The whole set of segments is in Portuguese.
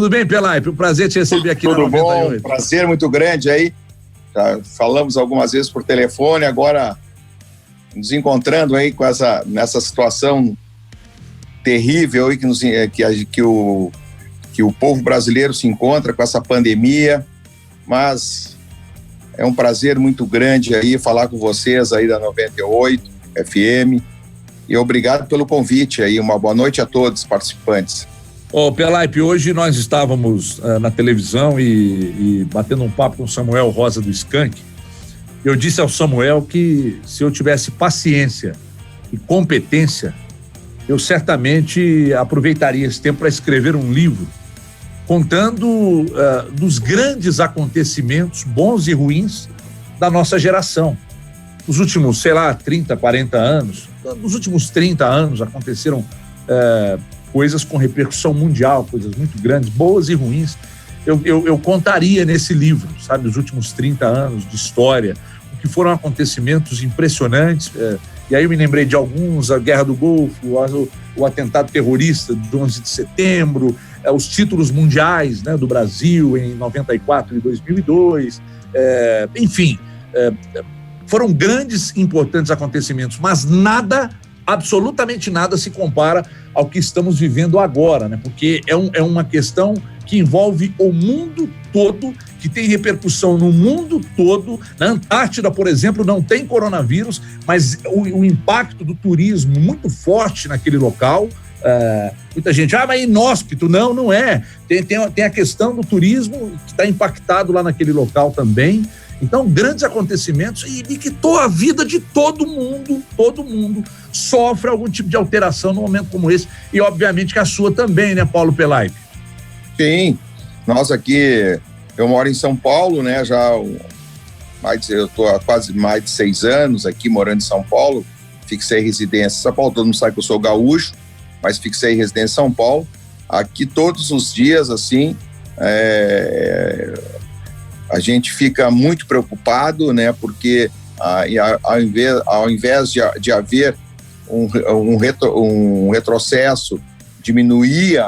Tudo bem, Pelaipe? Um prazer te receber aqui na 98. Tudo bom, prazer muito grande aí. Já falamos algumas vezes por telefone, agora nos encontrando aí nessa situação terrível aí que o povo brasileiro se encontra com essa pandemia, mas é um prazer muito grande aí falar com vocês aí da 98 FM e obrigado pelo convite aí, uma boa noite a todos os participantes. Pelaipe, hoje nós estávamos na televisão e batendo um papo com o Samuel Rosa do Skank. Eu disse ao Samuel que se eu tivesse paciência e competência, eu certamente aproveitaria esse tempo para escrever um livro contando dos grandes acontecimentos, bons e ruins, da nossa geração. Nos últimos, 30, 40 anos, nos últimos 30 anos aconteceram coisas com repercussão mundial, coisas muito grandes, boas e ruins. Eu contaria nesse livro, sabe, os últimos 30 anos de história, o que foram acontecimentos impressionantes. E aí eu me lembrei de alguns, a Guerra do Golfo, o atentado terrorista de 11 de setembro, os títulos mundiais, né, do Brasil em 94 e 2002, enfim, foram grandes, importantes acontecimentos, mas nada, absolutamente nada se compara ao que estamos vivendo agora, né? Porque é uma questão que envolve o mundo todo, que tem repercussão no mundo todo. Na Antártida, por exemplo, não tem coronavírus, mas o impacto do turismo muito forte naquele local. Muita gente, mas inóspito. Não é. Tem a questão do turismo que está impactado lá naquele local também. Então, grandes acontecimentos e que a vida de todo mundo sofre algum tipo de alteração num momento como esse. E, obviamente, que a sua também, né, Paulo Pelaipe? Sim, nós aqui, eu moro em São Paulo, né, eu estou há quase mais de 6 anos aqui morando em São Paulo, fixei residência em São Paulo, todo mundo sabe que eu sou gaúcho, mas fixei residência em São Paulo, aqui todos os dias, assim, a gente fica muito preocupado, né, porque ao invés de haver um retrocesso, diminuir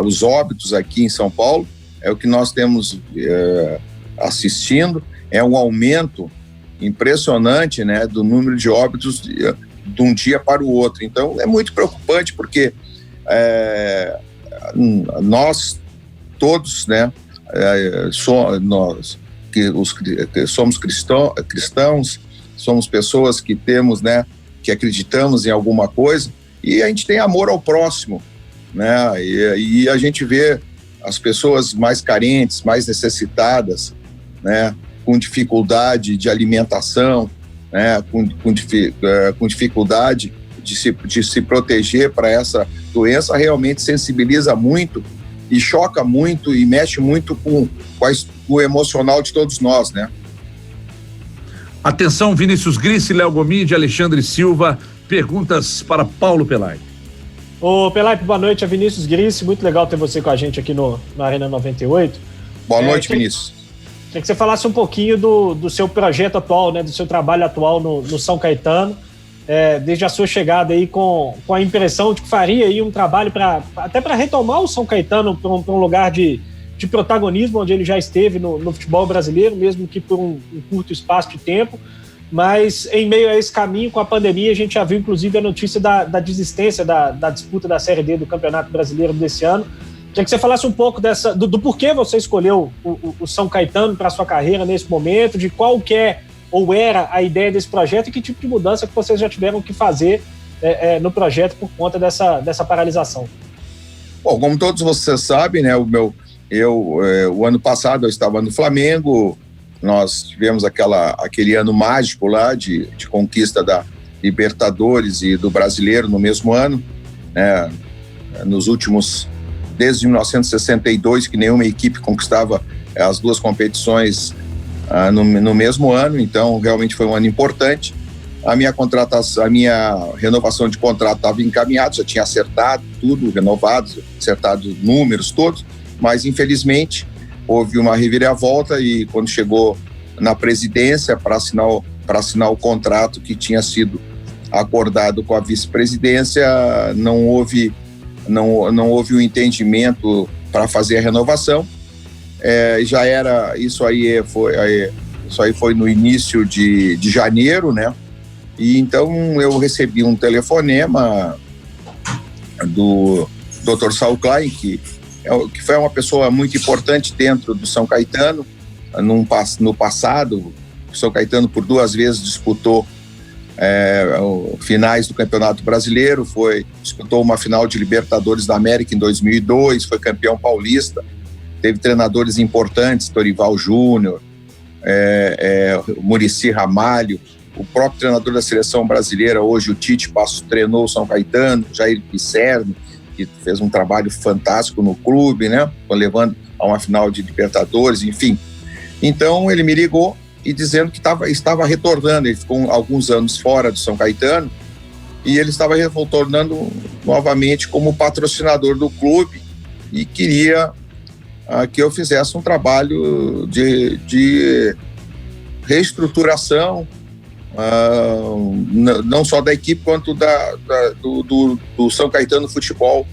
os óbitos aqui em São Paulo, é o que nós temos assistindo, é um aumento impressionante, né, do número de óbitos de um dia para o outro. Então é muito preocupante porque nós todos, né, nós que somos cristãos, somos pessoas que temos, né, que acreditamos em alguma coisa e a gente tem amor ao próximo, né, e a gente vê as pessoas mais carentes, mais necessitadas, né, com dificuldade de alimentação, né, com dificuldade de se proteger para essa doença, realmente sensibiliza muito e choca muito e mexe muito com o emocional de todos nós, né? Atenção, Vinícius Grice, Léo Gomide, Alexandre Silva, perguntas para Paulo Pelaipe. Pelaipe, boa noite, é Vinícius Grice, muito legal ter você com a gente aqui na Arena 98. Boa noite, Vinícius. Queria que você falasse um pouquinho do seu projeto atual, né, do seu trabalho atual no São Caetano, desde a sua chegada aí com a impressão de que faria aí um trabalho até para retomar o São Caetano para um lugar de protagonismo onde ele já esteve no futebol brasileiro, mesmo que por um curto espaço de tempo, mas em meio a esse caminho com a pandemia a gente já viu inclusive a notícia da desistência da disputa da Série D do Campeonato Brasileiro desse ano. Queria que você falasse um pouco do porquê você escolheu o São Caetano para a sua carreira nesse momento, de qual que é ou era a ideia desse projeto e que tipo de mudança que vocês já tiveram que fazer no projeto por conta dessa paralisação. Bom, como todos vocês sabem, né, o ano passado eu estava no Flamengo, nós tivemos aquele ano mágico lá de conquista da Libertadores e do Brasileiro no mesmo ano, né, desde 1962 que nenhuma equipe conquistava as duas competições no mesmo ano, então realmente foi um ano importante. A minha renovação de contrato estava encaminhada, já tinha acertado tudo, renovado, acertado números todos, mas infelizmente houve uma reviravolta e quando chegou na presidência para assinar o contrato que tinha sido acordado com a vice-presidência, não houve não houve um entendimento para fazer a renovação. Já era, isso aí foi no início de janeiro, né? E então eu recebi um telefonema do Dr. Saul Klein, que foi uma pessoa muito importante dentro do São Caetano. No passado, o São Caetano por 2 vezes disputou finais do Campeonato Brasileiro, disputou uma final de Libertadores da América em 2002, foi campeão paulista, teve treinadores importantes, Dorival Júnior, Muricy Ramalho, o próprio treinador da seleção brasileira, hoje o Tite treinou o São Caetano, Jair Pisserni, que fez um trabalho fantástico no clube, né? Levando a uma final de Libertadores, enfim. Então ele me ligou e dizendo que estava retornando. Ele ficou alguns anos fora do São Caetano e ele estava retornando novamente como patrocinador do clube e queria que eu fizesse um trabalho de reestruturação, não só da equipe quanto do São Caetano Futebol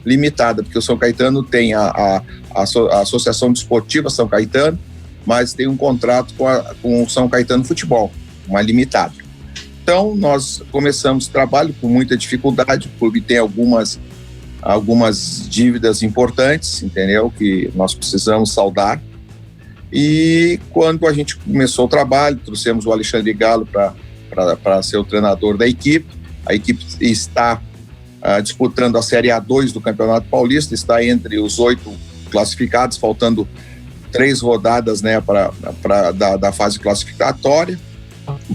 Limitada, porque o São Caetano tem a Associação Desportiva São Caetano, mas tem um contrato com o São Caetano Futebol, uma limitada. Então nós começamos o trabalho com muita dificuldade, o clube tem algumas dívidas importantes, entendeu, que nós precisamos saldar. E quando a gente começou o trabalho, trouxemos o Alexandre Galo para ser o treinador da equipe. A equipe está disputando a Série A2 do Campeonato Paulista, está entre os 8 classificados, faltando 3 rodadas, né, da fase classificatória.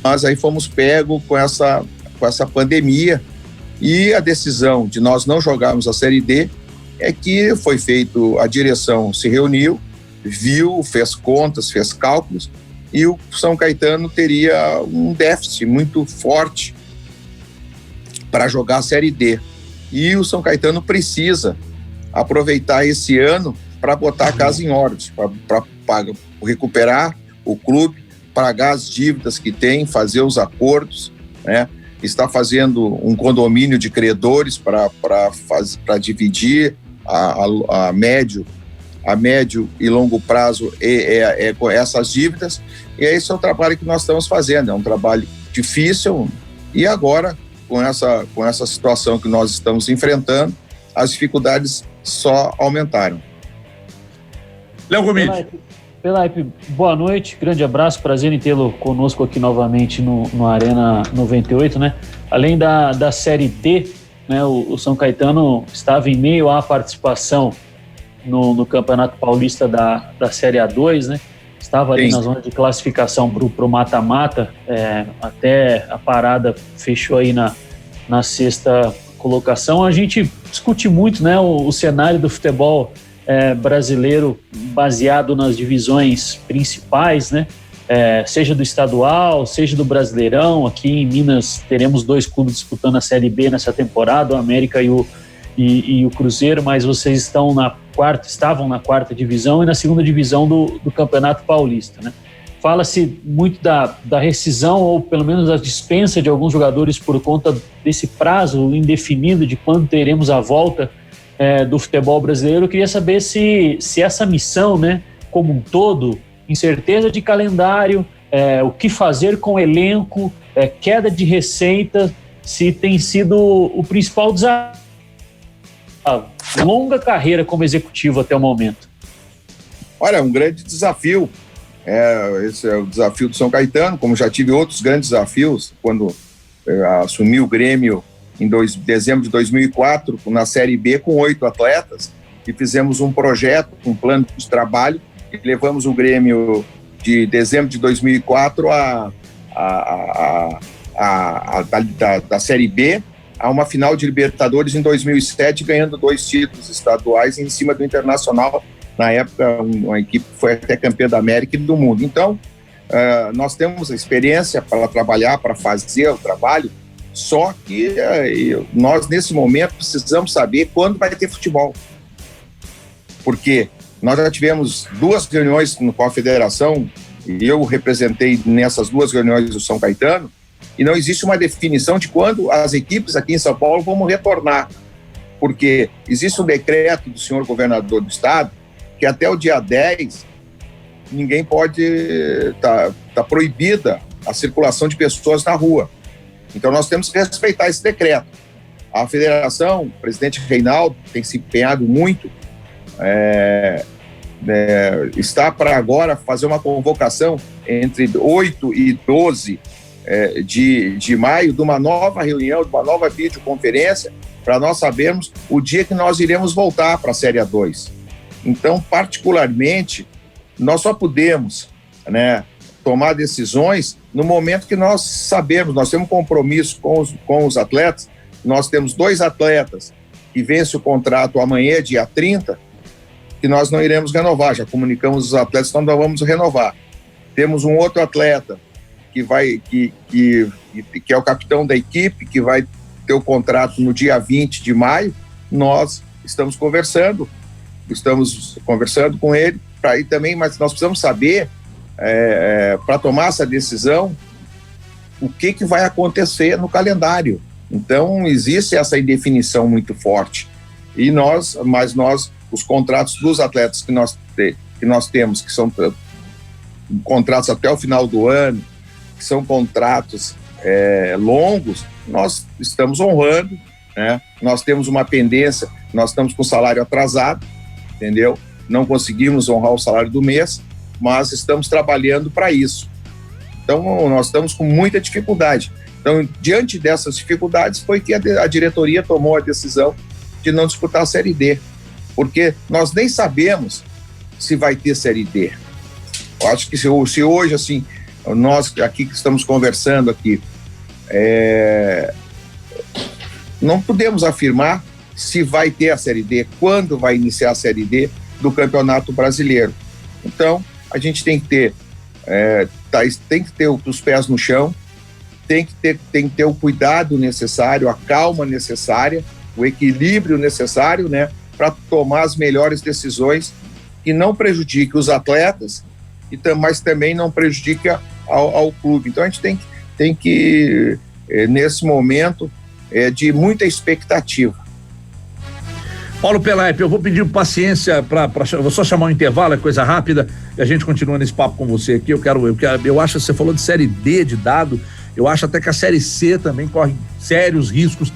Mas aí fomos pegos com essa pandemia e a decisão de nós não jogarmos a Série D é que foi feito, a direção se reuniu, viu, fez contas, fez cálculos, e o São Caetano teria um déficit muito forte para jogar a Série D. E o São Caetano precisa aproveitar esse ano para botar a casa em ordem, para recuperar o clube, pagar as dívidas que tem, fazer os acordos, né? Está fazendo um condomínio de credores para dividir a médio e longo prazo com essas dívidas, e esse é o trabalho que nós estamos fazendo. É um trabalho difícil, e agora com essa situação que nós estamos enfrentando, as dificuldades só aumentaram. Léo Gomes. Pelaipe, boa noite, grande abraço, prazer em tê-lo conosco aqui novamente no Arena 98, né? Além da Série D, né, o São Caetano estava em meio à participação no Campeonato Paulista da Série A2, né? Estava ali na zona de classificação para o mata-mata, até a parada fechou aí na 6ª colocação. A gente discute muito, né, o cenário do futebol brasileiro baseado nas divisões principais, né? Seja do estadual, seja do Brasileirão. Aqui em Minas teremos 2 clubes disputando a Série B nessa temporada, o América e o Cruzeiro, mas vocês estavam na 4ª divisão e na 2ª divisão do Campeonato Paulista, né? Fala-se muito da rescisão, ou pelo menos da dispensa de alguns jogadores por conta desse prazo indefinido de quando teremos a volta do futebol brasileiro. Eu queria saber se essa missão, né, como um todo, incerteza de calendário, o que fazer com o elenco, queda de receita, se tem sido o principal desafio. Longa carreira como executivo até o momento. Olha, é um grande desafio. Esse é o desafio do São Caetano, como já tive outros grandes desafios, quando assumi o Grêmio em dezembro de 2004, na Série B, com 8 atletas, e fizemos um projeto, um plano de trabalho, e levamos o Grêmio de dezembro de 2004 da Série B a uma final de Libertadores em 2007, ganhando 2 títulos estaduais em cima do Internacional, na época uma equipe que foi até campeã da América e do mundo. Então, nós temos a experiência para trabalhar, para fazer o trabalho, só que nós, nesse momento, precisamos saber quando vai ter futebol. Porque nós já tivemos 2 reuniões com a federação, e eu representei nessas 2 reuniões do São Caetano, e não existe uma definição de quando as equipes aqui em São Paulo vão retornar. porque existe um decreto do senhor governador do estado que até o dia 10 ninguém pode, tá proibida a circulação de pessoas na rua. Então nós temos que respeitar esse decreto. A federação, o presidente Reinaldo, tem se empenhado muito, está para agora fazer uma convocação entre 8 e 12 de maio, de uma nova reunião, de uma nova videoconferência, para nós sabermos o dia que nós iremos voltar para a Série A2. Então, particularmente, nós só podemos, tomar decisões no momento que nós sabemos, nós temos compromisso com os atletas. Nós temos 2 atletas que vencem o contrato amanhã, dia 30, que nós não iremos renovar, já comunicamos os atletas que nós não vamos renovar. Temos um outro atleta que é o capitão da equipe, que vai ter o contrato no dia 20 de maio, nós estamos conversando com ele para ir também, mas nós precisamos saber, para tomar essa decisão, o que vai acontecer no calendário. Então, existe essa indefinição muito forte. Mas nós, os contratos dos atletas que nós temos, que são contratos até o final do ano, que são contratos longos, nós estamos honrando, Nós temos uma pendência, nós estamos com salário atrasado, entendeu? Não conseguimos honrar o salário do mês, mas estamos trabalhando para isso. Então, nós estamos com muita dificuldade. Então, diante dessas dificuldades, foi que a diretoria tomou a decisão de não disputar a Série D, porque nós nem sabemos se vai ter Série D. Eu acho que se hoje, assim, nós aqui que estamos conversando aqui, não podemos afirmar se vai ter a Série D, quando vai iniciar a Série D do Campeonato Brasileiro. Então, a gente tem que ter os pés no chão, tem que ter o cuidado necessário, a calma necessária, o equilíbrio necessário, para tomar as melhores decisões que não prejudiquem os atletas, mas também não prejudiquem ao clube. Então a gente tem que nesse momento, de muita expectativa. Paulo Pelaipe, eu vou pedir paciência vou só chamar um intervalo, é coisa rápida, e a gente continua nesse papo com você aqui. Eu acho que você falou de Série D de dado, eu acho até que a Série C também corre sérios riscos.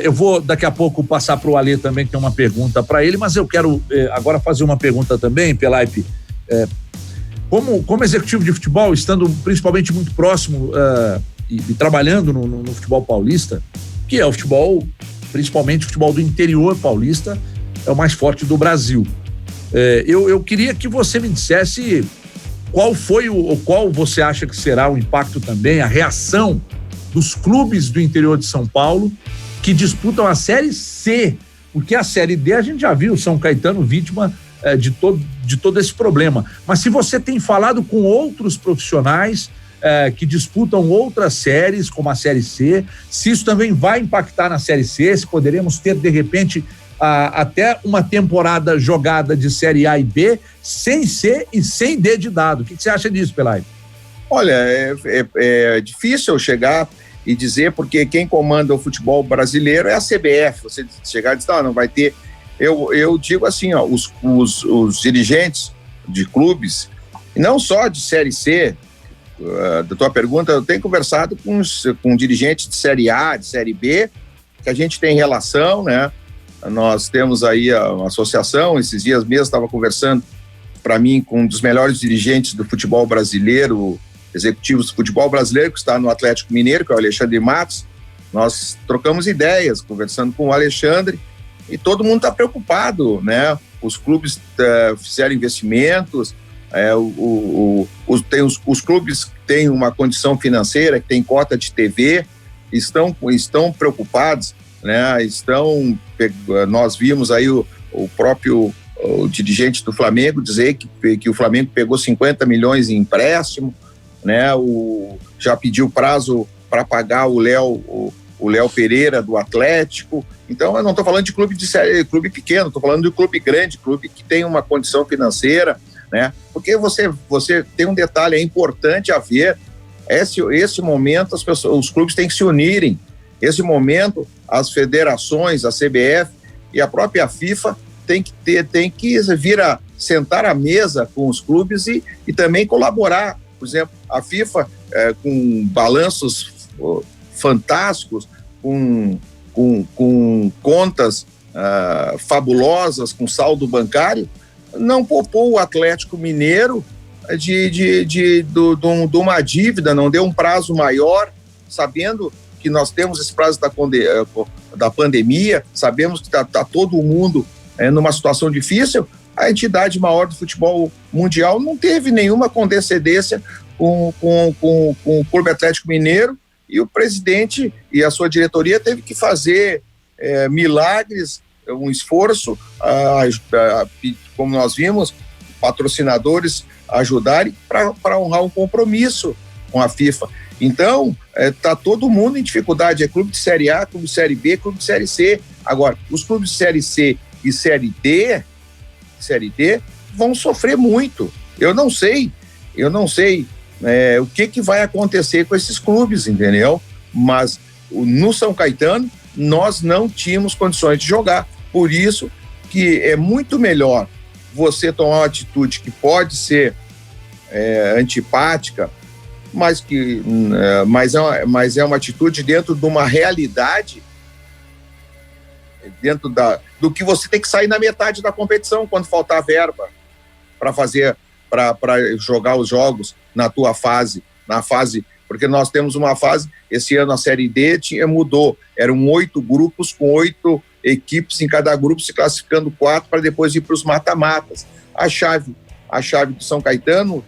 Eu vou daqui a pouco passar para o Alê também, que tem uma pergunta para ele, mas eu quero agora fazer uma pergunta também, Pelaipe. Como executivo de futebol, estando principalmente muito próximo e trabalhando no futebol paulista, que é o futebol, principalmente o futebol do interior paulista, é o mais forte do Brasil. Eu queria que você me dissesse qual você acha que será o impacto também, a reação dos clubes do interior de São Paulo que disputam a Série C, porque a Série D a gente já viu, São Caetano vítima de todo esse problema. Mas se você tem falado com outros profissionais que disputam outras séries, como a Série C, se isso também vai impactar na Série C, se poderemos ter, de repente, até uma temporada jogada de Série A e B, sem C e sem D de dado. O que você acha disso, Pelaipe? Olha, é difícil eu chegar e dizer, porque quem comanda o futebol brasileiro é a CBF. Você chegar e dizer, não vai ter... Eu digo assim, os dirigentes de clubes, não só de Série C, da tua pergunta, eu tenho conversado com dirigentes de Série A, de Série B, que a gente tem relação, Nós temos aí uma associação, esses dias mesmo estava conversando para mim com um dos melhores dirigentes do futebol brasileiro, executivos do futebol brasileiro, que está no Atlético Mineiro, que é o Alexandre Matos. Nós trocamos ideias, conversando com o Alexandre, e todo mundo está preocupado, Os clubes fizeram investimentos, os clubes que têm uma condição financeira, que têm cota de TV, estão preocupados, nós vimos aí o próprio dirigente do Flamengo dizer que o Flamengo pegou 50 milhões em empréstimo, já pediu prazo para pagar o Léo Pereira do Atlético. Então eu não estou falando de clube pequeno, estou falando de clube grande, clube que tem uma condição financeira, porque você tem um detalhe, é importante haver esse momento, os clubes têm que se unirem. Esse momento, as federações, a CBF, e a própria FIFA tem que vir a sentar à mesa com os clubes e também colaborar. Por exemplo, a FIFA com balanços fantásticos, com contas fabulosas, com saldo bancário, não poupou o Atlético Mineiro de uma dívida, não deu um prazo maior, sabendo que nós temos esse prazo da pandemia, sabemos que está todo mundo numa situação difícil. A entidade maior do futebol mundial não teve nenhuma condescendência com o Clube Atlético Mineiro, e o presidente e a sua diretoria teve que fazer milagres, um esforço, como nós vimos, patrocinadores ajudarem para honrar um compromisso com a FIFA. Então, está todo mundo em dificuldade, é clube de Série A, clube de Série B, clube de Série C. Agora, os clubes de Série C e Série D vão sofrer muito. Eu não sei o que vai acontecer com esses clubes, entendeu? Mas no São Caetano nós não tínhamos condições de jogar. Por isso que é muito melhor você tomar uma atitude que pode ser antipática, mas é uma atitude dentro de uma realidade, dentro do que você tem que sair na metade da competição quando faltar verba para jogar os jogos na fase, porque nós temos uma fase, esse ano a Série D mudou, eram 8 grupos com 8 equipes em cada grupo, se classificando 4 para depois ir para os mata-matas. A chave do São Caetano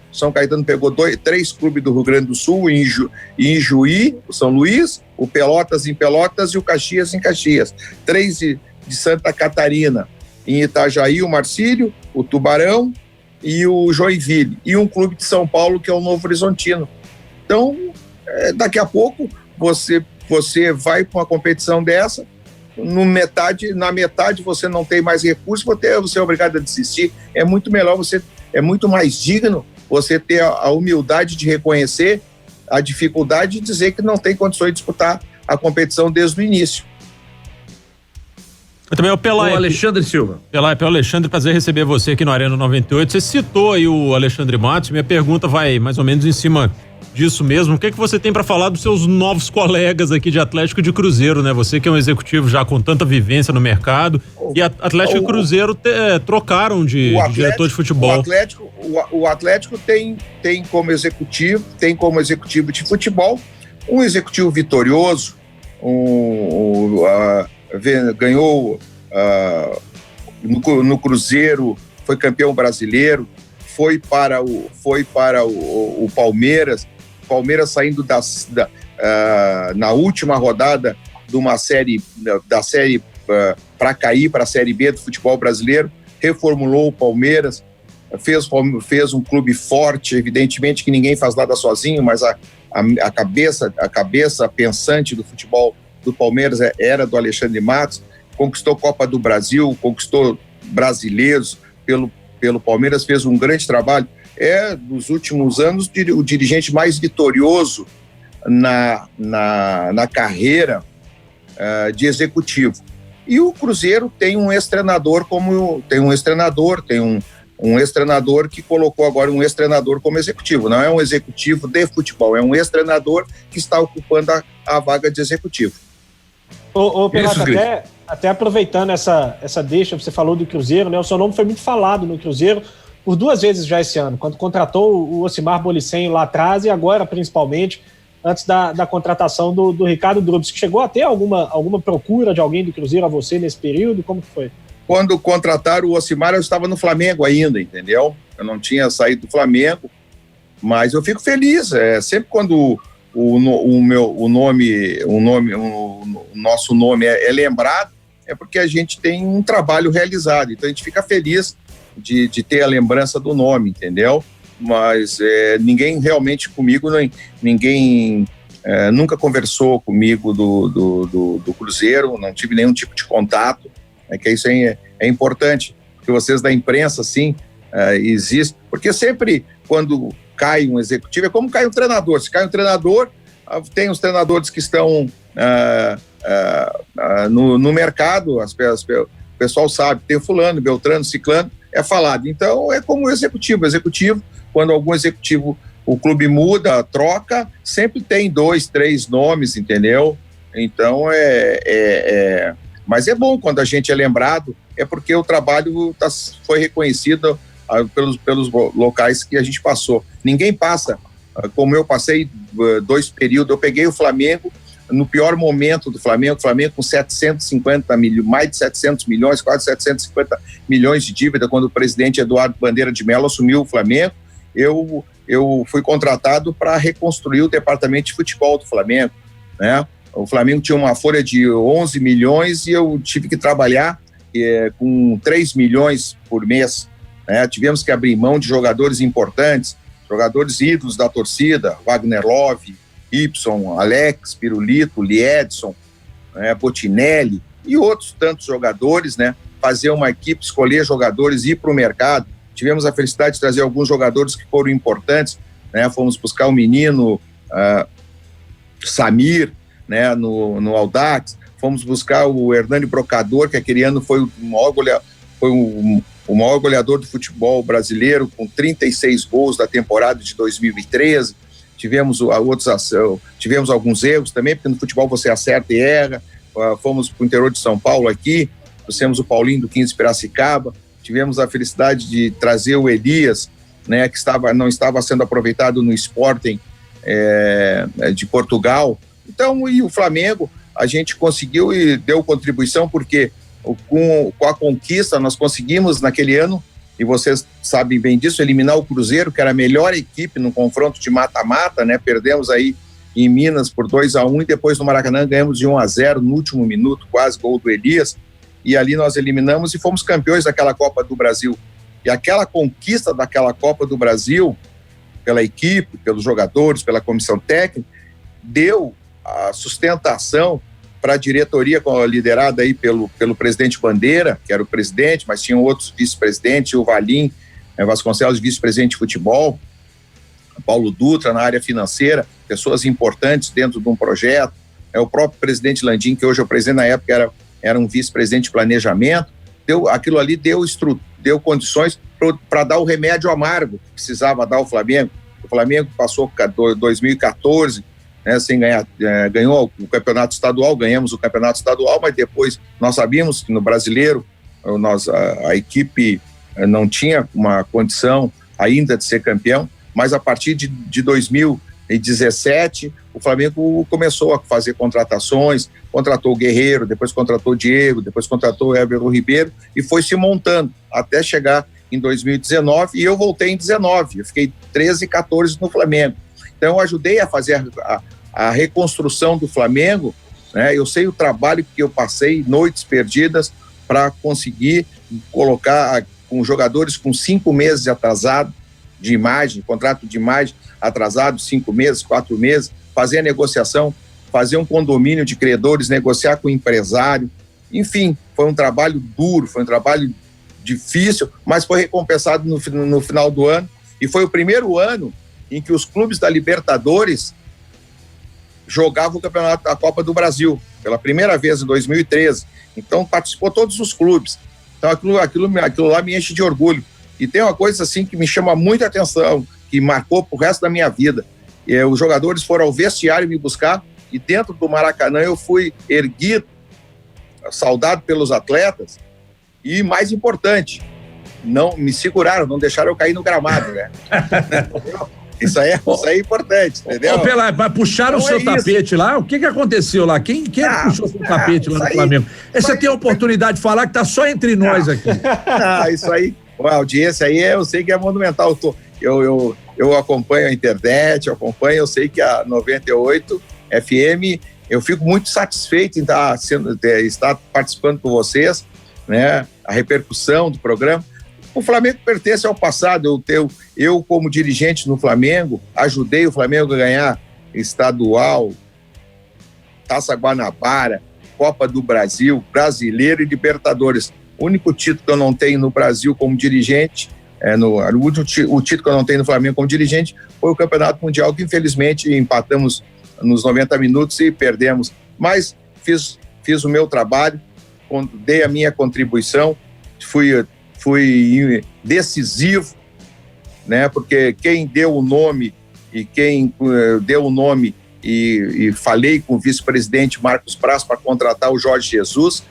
pegou 3 clubes do Rio Grande do Sul, em Juí, o São Luís, o Pelotas em Pelotas e o Caxias em Caxias. 3 de Santa Catarina, em Itajaí, o Marcílio, o Tubarão e o Joinville. E um clube de São Paulo, que é o Novo Horizontino. Então, daqui a pouco, você vai para uma competição dessa, na metade você não tem mais recursos, você é obrigado a desistir. É muito melhor é muito mais digno você ter a humildade de reconhecer a dificuldade e dizer que não tem condições de disputar a competição desde o início. Eu também, o Alexandre Silva. Alexandre, prazer receber você aqui no Arena 98. Você citou aí o Alexandre Matos, minha pergunta vai mais ou menos em cima disso mesmo. O que você tem para falar dos seus novos colegas aqui de Atlético e de Cruzeiro, né? Você que é um executivo já com tanta vivência no mercado, e Atlético e Cruzeiro trocaram de diretor de futebol. O Atlético tem como executivo de futebol um executivo vitorioso, ganhou no Cruzeiro, foi campeão brasileiro, foi para o Palmeiras saindo na última rodada de uma série para cair para a Série B do futebol brasileiro, reformulou o Palmeiras, fez um clube forte. Evidentemente que ninguém faz nada sozinho, mas a cabeça pensante do futebol do Palmeiras era do Alexandre Matos. Conquistou Copa do Brasil, conquistou brasileiros pelo Palmeiras, fez um grande trabalho. Nos últimos anos, o dirigente mais vitorioso na carreira de executivo. E o Cruzeiro tem um ex-treinador que colocou agora um ex-treinador como executivo. Não é um executivo de futebol, é um ex-treinador que está ocupando a vaga de executivo. Pelato, até aproveitando essa deixa, você falou do Cruzeiro, né? O seu nome foi muito falado no Cruzeiro por 2 vezes já esse ano, quando contratou o Ocimar Bolicenho lá atrás e agora, principalmente, antes da contratação do Ricardo Drubs. Chegou a ter alguma procura de alguém do Cruzeiro a você nesse período? Como que foi? Quando contrataram o Ocimar, eu estava no Flamengo ainda, entendeu? Eu não tinha saído do Flamengo, mas eu fico feliz. Sempre quando o nosso nome é lembrado, é porque a gente tem um trabalho realizado. Então a gente fica feliz de ter a lembrança do nome, entendeu? Mas ninguém realmente comigo, ninguém nunca conversou comigo do Cruzeiro, não tive nenhum tipo de contato. Que isso aí é importante, porque vocês da imprensa, assim, existem, porque sempre quando cai um executivo, é como cai um treinador. Se cai um treinador, tem os treinadores que estão no mercado, o pessoal sabe, tem fulano, beltrano, ciclano, é falado. Então é como o executivo, quando algum executivo, o clube muda, troca, sempre tem 2, 3 nomes, entendeu? Então mas é bom quando a gente é lembrado, é porque o trabalho foi reconhecido pelos locais que a gente passou. Ninguém passa, como eu passei 2 períodos, eu peguei o Flamengo no pior momento do Flamengo com 750 milhões, mais de 700 milhões, quase 750 milhões de dívida, quando o presidente Eduardo Bandeira de Mello assumiu o Flamengo. Eu fui contratado para reconstruir o departamento de futebol do Flamengo, né? O Flamengo tinha uma folha de 11 milhões e eu tive que trabalhar com 3 milhões por mês, né? Tivemos que abrir mão de jogadores importantes, jogadores ídolos da torcida, Wagner Love, Ibson, Alex, Pirulito, Liedson, Botinelli e outros tantos jogadores, né? Fazer uma equipe, escolher jogadores, ir para o mercado. Tivemos a felicidade de trazer alguns jogadores que foram importantes, né? Fomos buscar o menino Samir, né? No Audax. Fomos buscar o Hernani Brocador, que aquele ano foi o maior goleador do futebol brasileiro, com 36 gols da temporada de 2013. Tivemos alguns erros também, porque no futebol você acerta e erra. Fomos para o interior de São Paulo aqui, trouxemos o Paulinho do 15 Piracicaba. Tivemos a felicidade de trazer o Elias, né, que não estava sendo aproveitado no Sporting de Portugal. Então, e o Flamengo, a gente conseguiu e deu contribuição, porque com a conquista nós conseguimos naquele ano, e vocês sabem bem disso, eliminar o Cruzeiro, que era a melhor equipe no confronto de mata-mata, né? Perdemos aí em Minas por 2-1 e depois no Maracanã ganhamos de 1-0 no último minuto, quase gol do Elias. E ali nós eliminamos e fomos campeões daquela Copa do Brasil. E aquela conquista daquela Copa do Brasil, pela equipe, pelos jogadores, pela comissão técnica, deu a sustentação para a diretoria liderada aí pelo presidente Bandeira, que era o presidente, mas tinham outros vice-presidentes, o Valim Vasconcelos, vice-presidente de futebol, Paulo Dutra na área financeira, pessoas importantes dentro de um projeto, o próprio presidente Landim, que hoje é o presidente, na época era um vice-presidente de planejamento. Aquilo ali deu condições para dar o remédio amargo que precisava dar ao Flamengo. O Flamengo passou 2014, né, sem ganhar, ganhou o campeonato estadual, ganhamos o campeonato estadual, mas depois nós sabíamos que no brasileiro a equipe não tinha uma condição ainda de ser campeão, mas a partir de 2017 o Flamengo começou a fazer contratações, contratou o Guerreiro, depois contratou o Diego, depois contratou o Everton Ribeiro e foi se montando até chegar em 2019 e eu voltei em 19, eu fiquei 13 e 14 no Flamengo. Então eu ajudei a fazer a reconstrução do Flamengo, né? Eu sei o trabalho que eu passei, noites perdidas, para conseguir colocar com jogadores com 5 meses de atrasado de imagem, contrato de imagem atrasado, 5 meses, 4 meses, fazer a negociação, fazer um condomínio de credores, negociar com o empresário. Enfim, foi um trabalho duro, foi um trabalho difícil, mas foi recompensado no final do ano. E foi o primeiro ano em que os clubes da Libertadores jogavam o campeonato da Copa do Brasil, pela primeira vez em 2013. Então participou todos os clubes. Então aquilo lá me enche de orgulho. E tem uma coisa assim que me chama muita atenção, que marcou pro resto da minha vida. Os jogadores foram ao vestiário me buscar e dentro do Maracanã eu fui erguido, saudado pelos atletas e, mais importante, não me seguraram, não deixaram eu cair no gramado, né? Isso aí é importante, entendeu? Mas puxaram então o seu tapete lá? O que aconteceu lá? Quem puxou o seu tapete lá no Flamengo? Você tem a oportunidade de falar que tá só entre nós aqui. Isso aí, a audiência aí eu sei que é monumental. Eu acompanho a internet, eu sei que a 98 FM, eu fico muito satisfeito em estar participando com vocês, né? A repercussão do programa. O Flamengo pertence ao passado. Eu como dirigente no Flamengo, ajudei o Flamengo a ganhar estadual, Taça Guanabara, Copa do Brasil, Brasileiro e Libertadores. O único título que eu não tenho no Brasil como dirigente, o título que eu não tenho no Flamengo como dirigente foi o Campeonato Mundial, que infelizmente empatamos nos 90 minutos e perdemos. Mas fiz o meu trabalho, dei a minha contribuição, fui decisivo, né? Porque quem deu o nome e falei com o vice-presidente Marcos Braz para contratar o Jorge Jesus,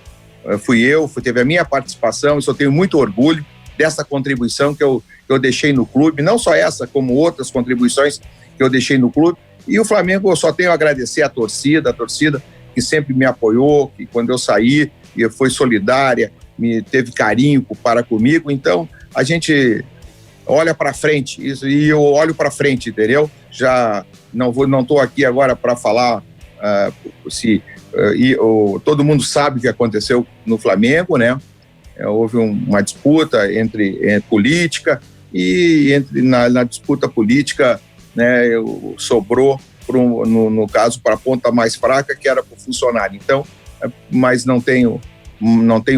teve a minha participação, e eu tenho muito orgulho dessa contribuição que eu deixei no clube, não só essa, como outras contribuições que eu deixei no clube. E o Flamengo, eu só tenho a agradecer a torcida que sempre me apoiou, que quando eu saí, foi solidária, teve carinho para comigo. Então, a gente olha para frente, e eu olho para frente, entendeu? Já não estou aqui agora para falar todo mundo sabe o que aconteceu no Flamengo, né? Houve uma disputa entre política, e na disputa política, né, sobrou, no caso, para a ponta mais fraca, que era para o funcionário. Então, mas não tenho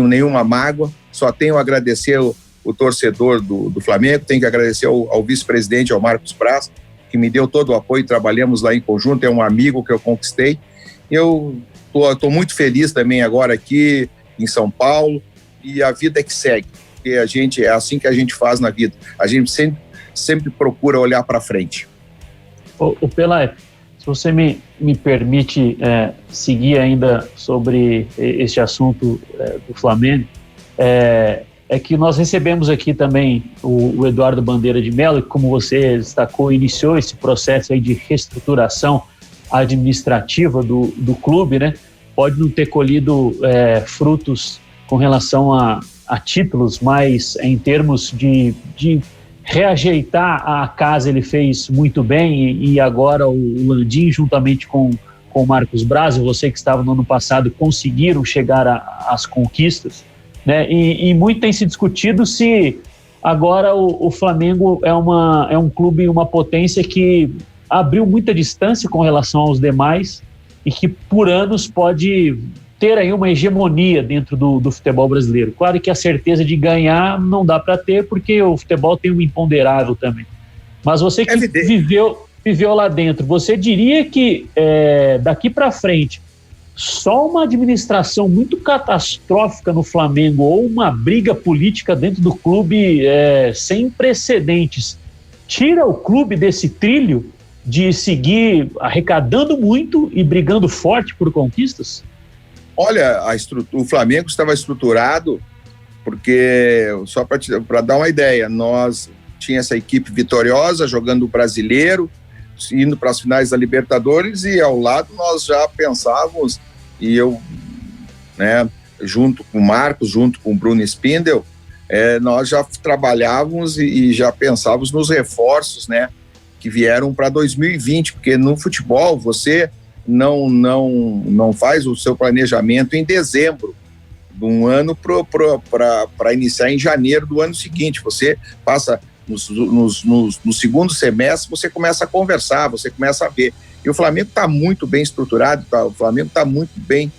nenhuma mágoa, só tenho a agradecer o torcedor do Flamengo, tenho que agradecer ao vice-presidente, ao Marcos Braz, que me deu todo o apoio, trabalhamos lá em conjunto, é um amigo que eu conquistei. Eu estou muito feliz também agora aqui em São Paulo, e a vida é que segue, porque é assim que a gente faz na vida, a gente sempre procura olhar para frente. O Pelé, se você me permite seguir ainda sobre este assunto do Flamengo, é que nós recebemos aqui também o Eduardo Bandeira de Mello, que, como você destacou, iniciou esse processo aí de reestruturação administrativa do clube, né? Pode não ter colhido frutos com relação a títulos, mas em termos de reajeitar a casa ele fez muito bem, e agora o Landim, juntamente com o Marcos Braz, você que estava no ano passado, conseguiram chegar às conquistas, né? E muito tem se discutido se agora o Flamengo é um clube, uma potência que abriu muita distância com relação aos demais e que por anos pode ter aí uma hegemonia dentro do futebol brasileiro. Claro que a certeza de ganhar não dá para ter, porque o futebol tem um imponderável também. Mas você que viveu lá dentro, você diria que daqui para frente, só uma administração muito catastrófica no Flamengo ou uma briga política dentro do clube sem precedentes tira o clube desse trilho de seguir arrecadando muito e brigando forte por conquistas? Olha, o Flamengo estava estruturado porque, só para dar uma ideia, nós tinha essa equipe vitoriosa jogando o Brasileiro, indo para as finais da Libertadores, e ao lado nós já pensávamos, e eu, né, junto com o Marcos, junto com o Bruno Spindel, nós já trabalhávamos e já pensávamos nos reforços, né, que vieram para 2020, porque no futebol você não faz o seu planejamento em dezembro de um ano para iniciar em janeiro do ano seguinte. Você passa no segundo semestre, você começa a conversar, você começa a ver. E o Flamengo está muito bem estruturado, o Flamengo está muito bem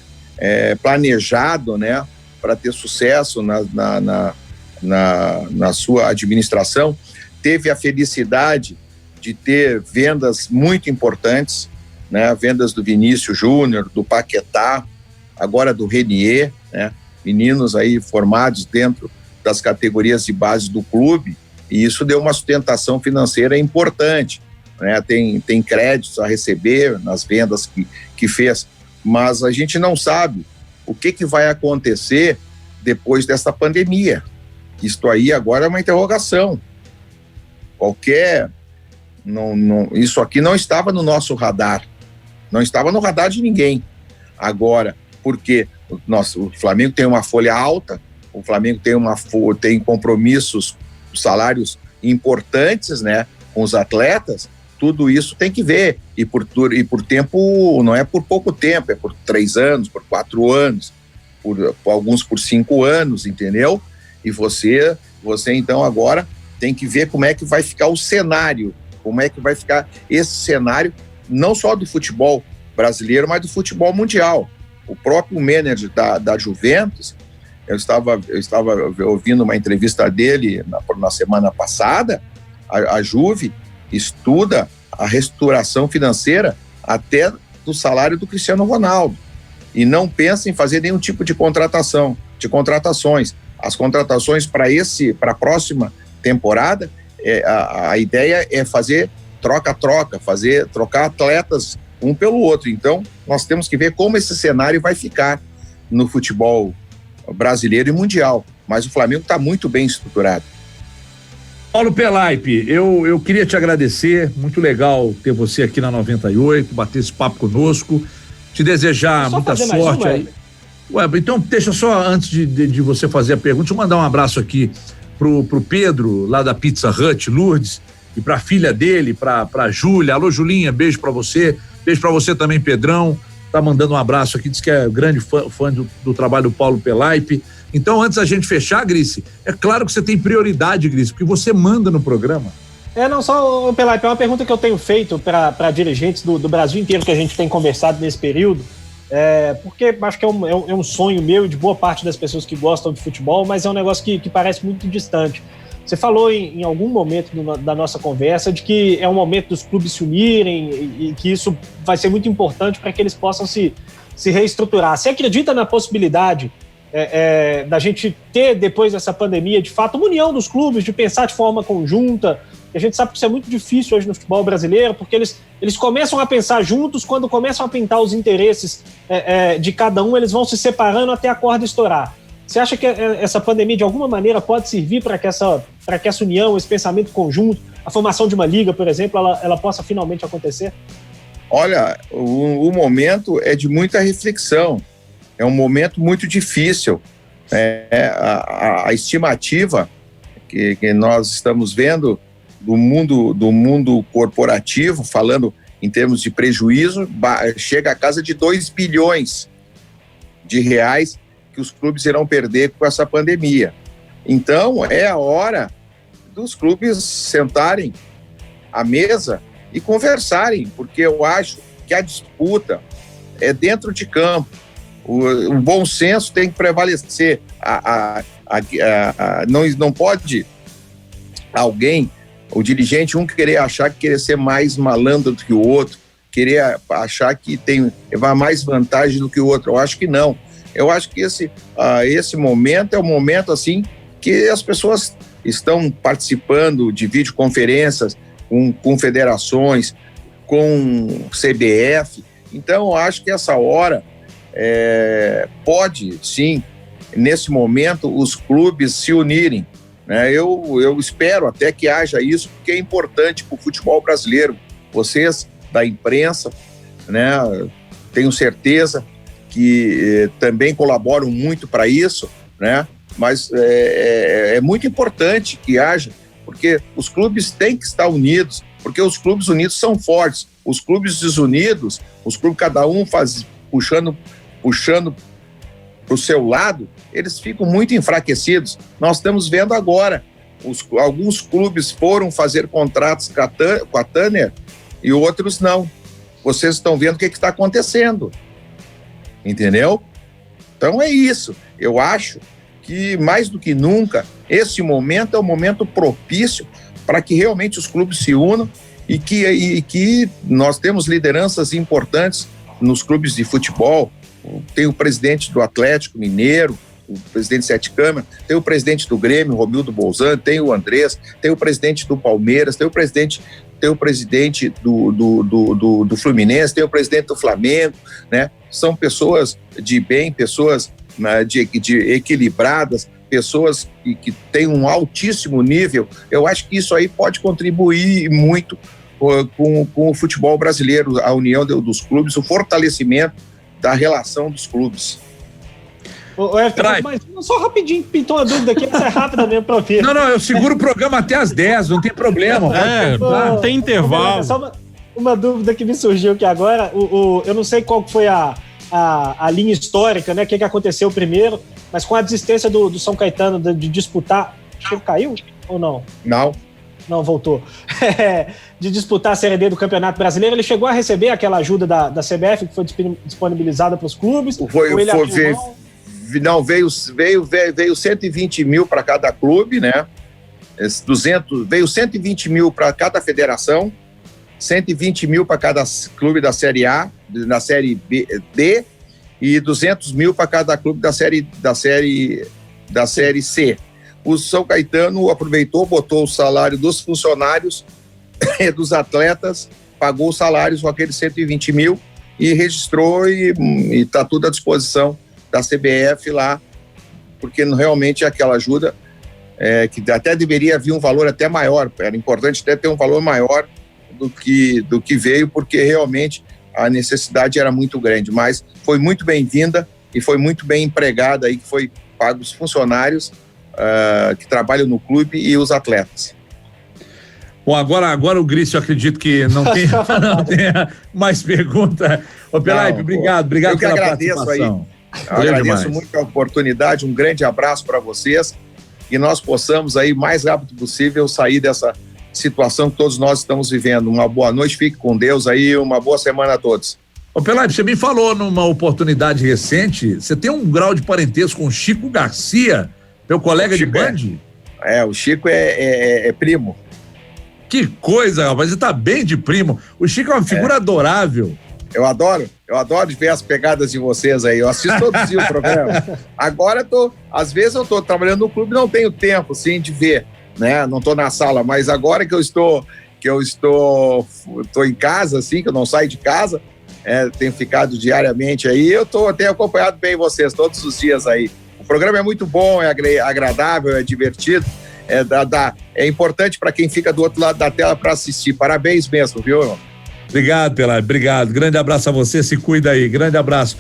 planejado, né, para ter sucesso na sua administração. Teve a felicidade de ter vendas muito importantes, né, vendas do Vinícius Júnior, do Paquetá, agora do Renier, né, meninos aí formados dentro das categorias de base do clube, e isso deu uma sustentação financeira importante, né, tem créditos a receber nas vendas que fez, mas a gente não sabe o que vai acontecer depois dessa pandemia. Isto aí agora é uma interrogação. Isso aqui não estava no nosso radar, não estava no radar de ninguém. Agora, porque o Flamengo tem uma folha alta, o Flamengo tem compromissos, salários importantes, né, com os atletas, tudo isso tem que ver, e por tempo, não é por pouco tempo, é por 3 anos, por 4 anos, por alguns por 5 anos, entendeu? E você então agora tem que ver como é que vai ficar o cenário, como é que vai ficar esse cenário, não só do futebol brasileiro, mas do futebol mundial. O próprio manager da Juventus, eu estava ouvindo uma entrevista dele na semana passada, a Juve estuda a reestruturação financeira até do salário do Cristiano Ronaldo. e não pensa em fazer nenhum tipo de contratações. As contratações para a próxima temporada, a ideia é fazer troca-troca, trocar atletas um pelo outro. Então, nós temos que ver como esse cenário vai ficar no futebol brasileiro e mundial. Mas o Flamengo está muito bem estruturado. Paulo Pelaipe, eu queria te agradecer, muito legal ter você aqui na 98, bater esse papo conosco, te desejar muita sorte aí. Ué, então deixa só, antes de você fazer a pergunta, deixa eu mandar um abraço aqui pro Pedro, lá da Pizza Hut, Lourdes, e pra filha dele, pra Júlia. Alô, Julinha, beijo pra você também, Pedrão, tá mandando um abraço aqui, diz que é grande fã do trabalho do Paulo Pelaipe. Então, antes da gente fechar, Grice, é claro que você tem prioridade, Grice, porque você manda no programa. Não só, Pelaipe, é uma pergunta que eu tenho feito para dirigentes do Brasil inteiro que a gente tem conversado nesse período, porque acho que é um sonho meu e de boa parte das pessoas que gostam de futebol, mas é um negócio que parece muito distante. Você falou em algum momento da nossa conversa de que é um momento dos clubes se unirem e que isso vai ser muito importante para que eles possam se reestruturar. Você acredita na possibilidade da gente ter, depois dessa pandemia, de fato, uma união dos clubes, de pensar de forma conjunta? A gente sabe que isso é muito difícil hoje no futebol brasileiro, porque eles começam a pensar juntos, quando começam a pintar os interesses de cada um, eles vão se separando até a corda estourar. Você acha que essa pandemia, de alguma maneira, pode servir para que essa união, esse pensamento conjunto, a formação de uma liga, por exemplo, ela possa finalmente acontecer? Olha, o momento é de muita reflexão. É um momento muito difícil. A estimativa que nós estamos vendo do mundo corporativo, falando em termos de prejuízo, chega a casa de 2 bilhões de reais que os clubes irão perder com essa pandemia. Então, é a hora dos clubes sentarem à mesa e conversarem, porque eu acho que a disputa é dentro de campo. O bom senso tem que prevalecer. Não pode alguém, o dirigente, querer achar que querer ser mais malandro do que o outro, querer achar que tem mais vantagem do que o outro. Eu acho que não. Eu acho que esse momento é um momento assim que as pessoas estão participando de videoconferências com federações, com CBF. Então, eu acho que essa hora pode, sim, nesse momento, os clubes se unirem. Né? Eu espero até que haja isso, porque é importante para o futebol brasileiro. Vocês, da imprensa, né, tenho certeza que também colaboram muito para isso, né? Mas é muito importante que haja, porque os clubes têm que estar unidos, porque os clubes unidos são fortes. Os clubes desunidos, cada um puxando para o seu lado, eles ficam muito enfraquecidos. Nós estamos vendo agora, alguns clubes foram fazer contratos com a Tanner e outros não. Vocês estão vendo o que está acontecendo, entendeu? Então é isso. Eu acho que mais do que nunca, esse momento é um momento propício para que realmente os clubes se unam e que nós temos lideranças importantes nos clubes de futebol. Tem o presidente do Atlético Mineiro, o presidente Sete Câmara, tem o presidente do Grêmio, Romildo Bolzan, tem o Andrés, tem o presidente do Palmeiras, tem o presidente do Fluminense, tem o presidente do Flamengo, né? São pessoas de bem, pessoas de equilibradas, pessoas que têm um altíssimo nível. Eu acho que isso aí pode contribuir muito com o futebol brasileiro, a união dos clubes, o fortalecimento da relação dos clubes. Mas só rapidinho, pintou uma dúvida aqui, essa é rápida mesmo pra ver. Não, eu seguro o programa até às 10, não tem problema. Não tem intervalo. Só uma dúvida que me surgiu aqui agora, eu não sei qual foi a linha histórica, né, o que aconteceu primeiro, mas com a desistência do São Caetano de disputar, acho que ele caiu ou não? Não, voltou. De disputar a Série D do Campeonato Brasileiro, ele chegou a receber aquela ajuda da CBF que foi disponibilizada para os clubes? Veio 120 mil para cada clube, né? Veio 120 mil para cada federação, 120 mil para cada clube da Série A, na Série D, e 200 mil para cada clube da série C. O São Caetano aproveitou, botou o salário dos funcionários e dos atletas, pagou os salários com aqueles 120 mil e registrou e está tudo à disposição da CBF lá, porque realmente aquela ajuda que até deveria vir um valor até maior, era importante até ter um valor maior do que veio, porque realmente a necessidade era muito grande, mas foi muito bem-vinda e foi muito bem empregada aí, que foi pago os funcionários que trabalham no clube e os atletas. Bom, agora o Grício, eu acredito que não tenha mais pergunta. Ô, Pelaipe, obrigado pela participação. Eu agradeço muito a oportunidade, um grande abraço para vocês e nós possamos aí, o mais rápido possível, sair dessa situação que todos nós estamos vivendo. Uma boa noite, fique com Deus aí, uma boa semana a todos. Ô, Pelaipe, você me falou numa oportunidade recente, você tem um grau de parentesco com o Chico Garcia, meu colega de Band? O Chico é primo. Que coisa, rapaz, você tá bem de primo. O Chico é uma figura adorável. Eu adoro ver as pegadas de vocês aí, eu assisto todos os dias o programa. Agora às vezes eu tô trabalhando no clube, não tenho tempo, sim, de ver, né, não tô na sala, mas agora que eu estou em casa, assim, que eu não saio de casa, tenho ficado diariamente aí, tenho acompanhado bem vocês todos os dias aí. O programa é muito bom, é agradável, é divertido, é importante para quem fica do outro lado da tela para assistir. Parabéns mesmo, viu, irmão? Obrigado, Pelaipe, obrigado. Grande abraço a você, se cuida aí. Grande abraço.